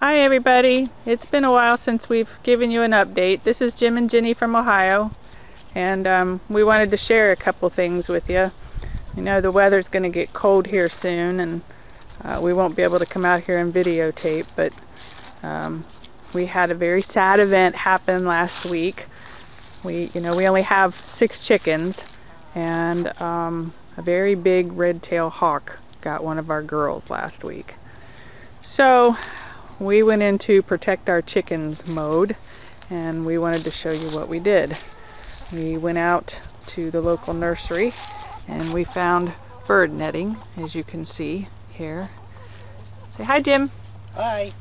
Hi everybody, it's been a while since we've given you an update. This is Jim and Jenny from Ohio, and we wanted to share a couple things with you. You know, the weather's going to get cold here soon, and we won't be able to come out here and videotape, but we had a very sad event happen last week. We only have 6 chickens, and a very big red-tailed hawk got one of our girls last week. So we went into protect our chickens mode, and we wanted to show you what we did. We went out to the local nursery and we found bird netting, as you can see here. Say hi, Jim. Hi.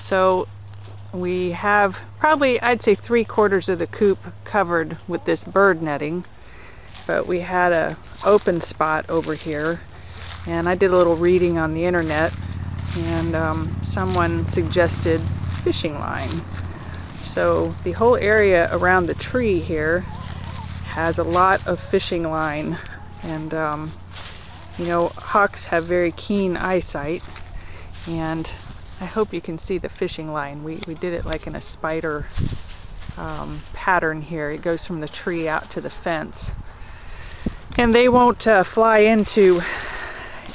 So we have probably, I'd say, 3/4 of the coop covered with this bird netting, but we had a open spot over here, and I did a little reading on the internet, and someone suggested fishing line. So the whole area around the tree here has a lot of fishing line, and you know, hawks have very keen eyesight, and I hope you can see the fishing line. We did it like in a spider pattern here. It goes from the tree out to the fence, and they won't fly into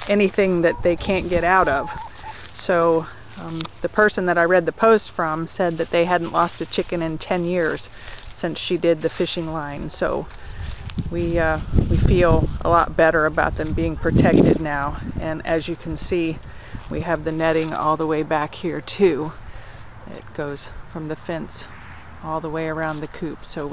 anything that they can't get out of. So the person that I read the post from said that they hadn't lost a chicken in 10 years since she did the fishing line. So we feel a lot better about them being protected now. And as you can see, we have the netting all the way back here too. It goes from the fence all the way around the coop. So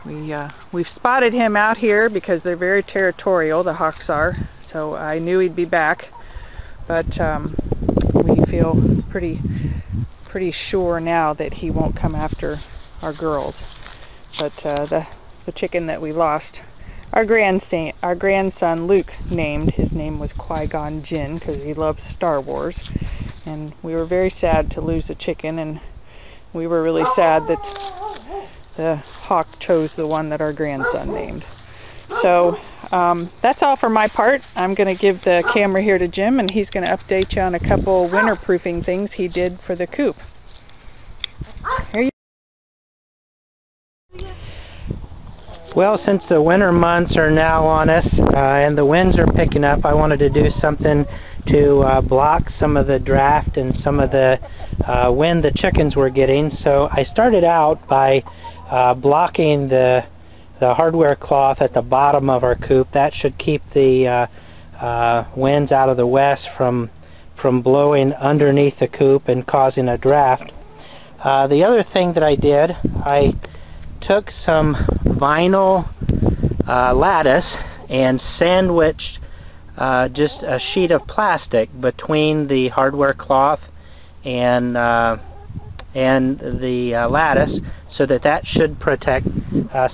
we've spotted him out here because they're very territorial, the hawks are. So I knew he'd be back, but we feel pretty sure now that he won't come after our girls. But the chicken that we lost, our grandson Luke named. His name was Qui-Gon Jinn because he loves Star Wars, and we were very sad to lose a chicken, and we were really sad that the hawk chose the one that our grandson named. So that's all for my part. I'm going to give the camera here to Jim, and he's going to update you on a couple winter-proofing things he did for the coop. Here you Well, since the winter months are now on us and the winds are picking up, I wanted to do something to block some of the draft and some of the wind the chickens were getting. So I started out by blocking the hardware cloth at the bottom of our coop. That should keep the winds out of the west from blowing underneath the coop and causing a draft. The other thing that I did, I took some vinyl lattice and sandwiched just a sheet of plastic between the hardware cloth and the lattice, so that should protect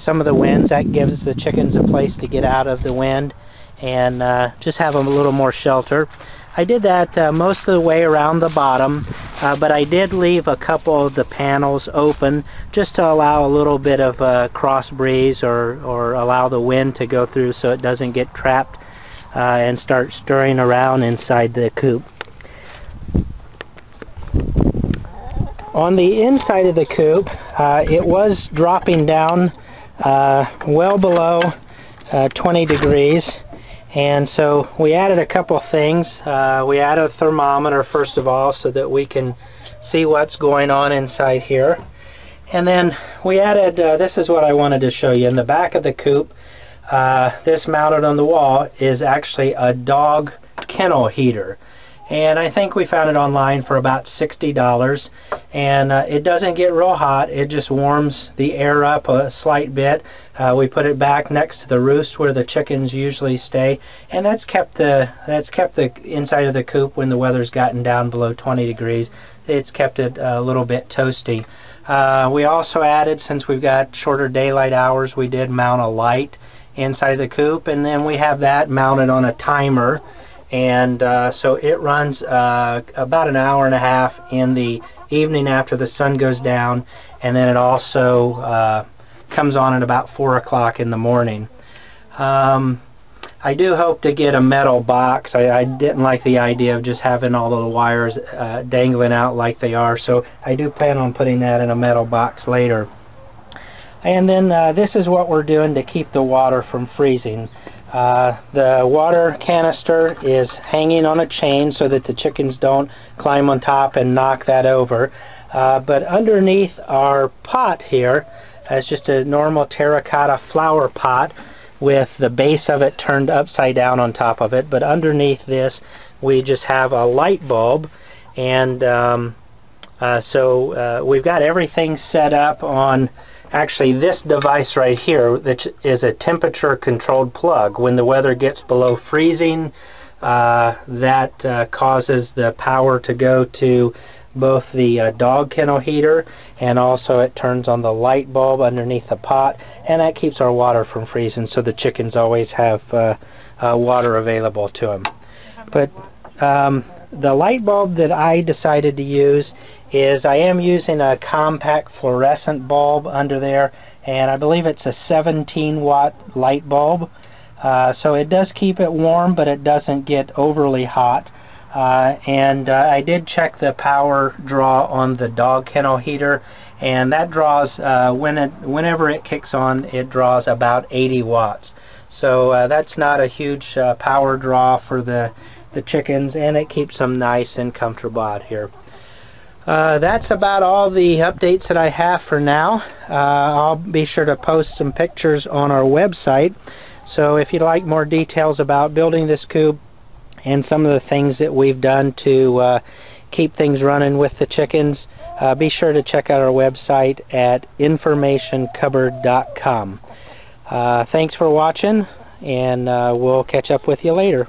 some of the winds. That gives the chickens a place to get out of the wind and just have them a little more shelter. I did that most of the way around the bottom, but I did leave a couple of the panels open just to allow a little bit of cross breeze or allow the wind to go through so it doesn't get trapped and start stirring around inside the coop. On the inside of the coop, it was dropping down well below 20 degrees, and so we added a couple things. We added a thermometer first of all so that we can see what's going on inside here, and then we added, this is what I wanted to show you. In the back of the coop, this mounted on the wall is actually a dog kennel heater. And I think we found it online for about $60, and it doesn't get real hot. It just warms the air up a slight bit. We put it back next to the roost where the chickens usually stay, and that's kept the inside of the coop, when the weather's gotten down below 20 degrees, it's kept it a little bit toasty. We also added, since we've got shorter daylight hours, we did mount a light inside the coop, and then we have that mounted on a timer. And so it runs about an hour and a half in the evening after the sun goes down, and then it also comes on at about 4 o'clock in the morning. I do hope to get a metal box. I didn't like the idea of just having all of the wires dangling out like they are, so I do plan on putting that in a metal box later. And then this is what we're doing to keep the water from freezing. The water canister is hanging on a chain so that the chickens don't climb on top and knock that over. But underneath our pot here is just a normal terracotta flower pot with the base of it turned upside down on top of it. But underneath this we just have a light bulb, and so we've got everything set up on actually this device right here, which is a temperature controlled plug. When the weather gets below freezing, that causes the power to go to both the dog kennel heater, and also it turns on the light bulb underneath the pot, and that keeps our water from freezing, so the chickens always have water available to them. But the light bulb that I decided to use is, I am using a compact fluorescent bulb under there, and I believe it's a 17-watt light bulb. So it does keep it warm, but it doesn't get overly hot. And I did check the power draw on the dog kennel heater, and that draws, whenever it kicks on, it draws about 80 watts. So that's not a huge power draw for the chickens, and it keeps them nice and comfortable out here. That's about all the updates that I have for now. I'll be sure to post some pictures on our website. So if you'd like more details about building this coop and some of the things that we've done to keep things running with the chickens, be sure to check out our website at informationcupboard.com. Thanks for watching, and we'll catch up with you later.